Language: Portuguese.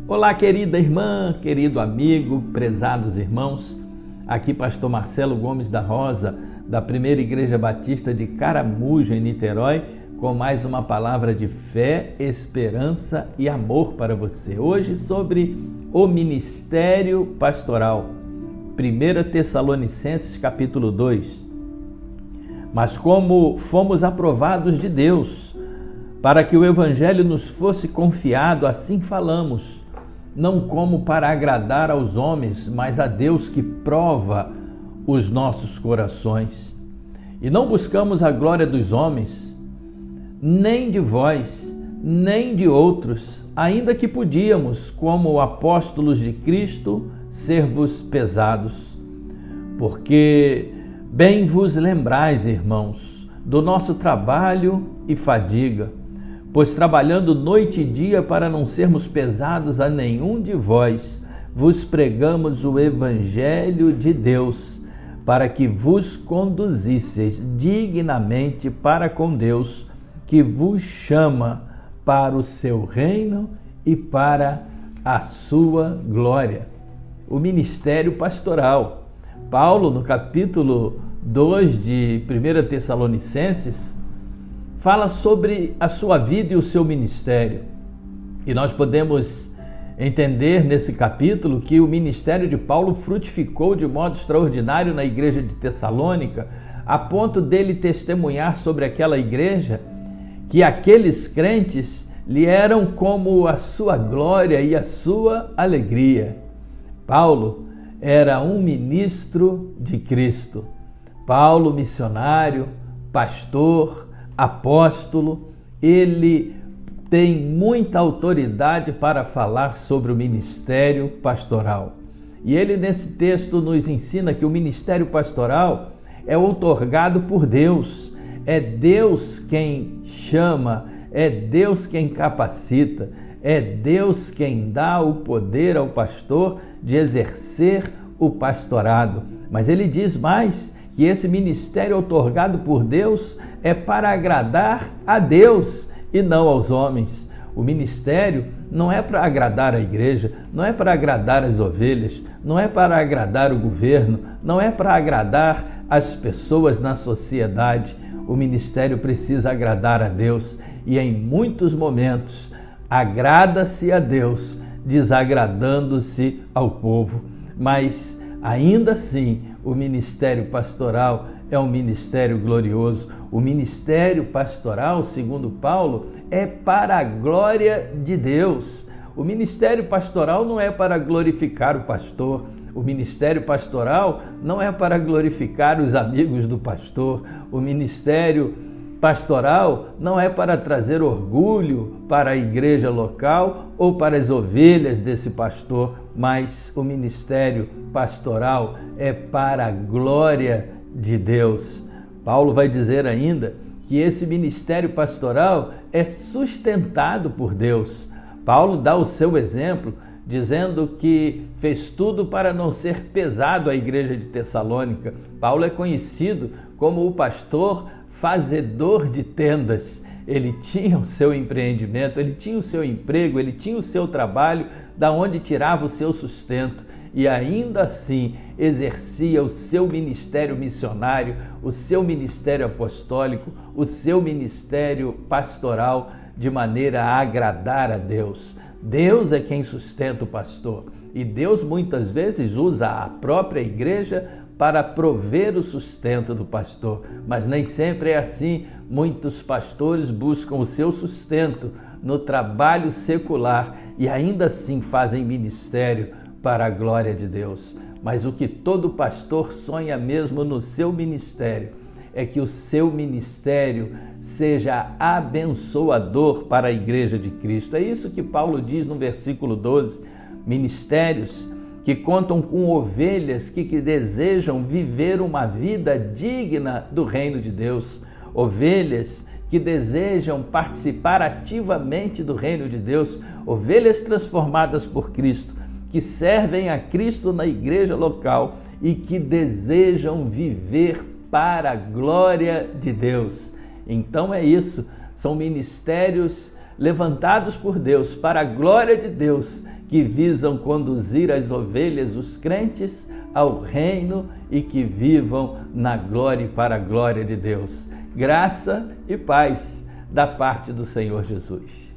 Olá, querida irmã, querido amigo, prezados irmãos. Aqui pastor Marcelo Gomes da Rosa, da Primeira Igreja Batista de Caramujo, em Niterói, com mais uma palavra de fé, esperança e amor para você. Hoje sobre o ministério pastoral. 1 Tessalonicenses capítulo 2. Mas como fomos aprovados de Deus, para que o Evangelho nos fosse confiado, assim falamos, não como para agradar aos homens, mas a Deus que prova os nossos corações. E não buscamos a glória dos homens, nem de vós, nem de outros, ainda que podíamos, como apóstolos de Cristo, ser-vos pesados. Porque bem vos lembrais, irmãos, do nosso trabalho e fadiga, pois trabalhando noite e dia para não sermos pesados a nenhum de vós, vos pregamos o Evangelho de Deus, para que vos conduzisseis dignamente para com Deus, que vos chama para o seu reino e para a sua glória. O ministério pastoral. Paulo, no capítulo 2 de 1 Tessalonicenses, fala sobre a sua vida e o seu ministério. E nós podemos entender nesse capítulo que o ministério de Paulo frutificou de modo extraordinário na igreja de Tessalônica, a ponto dele testemunhar sobre aquela igreja que aqueles crentes lhe eram como a sua glória e a sua alegria. Paulo era um ministro de Cristo. Paulo, missionário, pastor, apóstolo, ele tem muita autoridade para falar sobre o ministério pastoral. E ele nesse texto nos ensina que o ministério pastoral é outorgado por Deus. É Deus quem chama, é Deus quem capacita, é Deus quem dá o poder ao pastor de exercer o pastorado. Mas ele diz mais, que esse ministério outorgado por Deus é para agradar a Deus e não aos homens. O ministério não é para agradar a igreja, não é para agradar as ovelhas, não é para agradar o governo, não é para agradar as pessoas na sociedade. O ministério precisa agradar a Deus e em muitos momentos agrada-se a Deus, desagradando-se ao povo. Mas ainda assim, o ministério pastoral é um ministério glorioso. O ministério pastoral, segundo Paulo, é para a glória de Deus. O ministério pastoral não é para glorificar o pastor. O ministério pastoral não é para glorificar os amigos do pastor. O ministério pastoral não é para trazer orgulho para a igreja local ou para as ovelhas desse pastor, mas o ministério pastoral é para a glória de Deus. Paulo vai dizer ainda que esse ministério pastoral é sustentado por Deus. Paulo dá o seu exemplo, dizendo que fez tudo para não ser pesado à igreja de Tessalônica. Paulo é conhecido como o pastor fazedor de tendas. Ele tinha o seu empreendimento, ele tinha o seu emprego, ele tinha o seu trabalho, da onde tirava o seu sustento e ainda assim exercia o seu ministério missionário, o seu ministério apostólico, o seu ministério pastoral de maneira a agradar a Deus. Deus é quem sustenta o pastor e Deus muitas vezes usa a própria igreja para prover o sustento do pastor, mas nem sempre é assim. Muitos pastores buscam o seu sustento no trabalho secular e ainda assim fazem ministério para a glória de Deus. Mas o que todo pastor sonha mesmo no seu ministério é que o seu ministério seja abençoador para a igreja de Cristo. É isso que Paulo diz no versículo 12, ministérios que contam com ovelhas que desejam viver uma vida digna do reino de Deus, ovelhas que desejam participar ativamente do reino de Deus, ovelhas transformadas por Cristo, que servem a Cristo na igreja local e que desejam viver para a glória de Deus. Então é isso, são ministérios levantados por Deus para a glória de Deus que visam conduzir as ovelhas, os crentes, ao reino e que vivam na glória e para a glória de Deus. Graça e paz da parte do Senhor Jesus.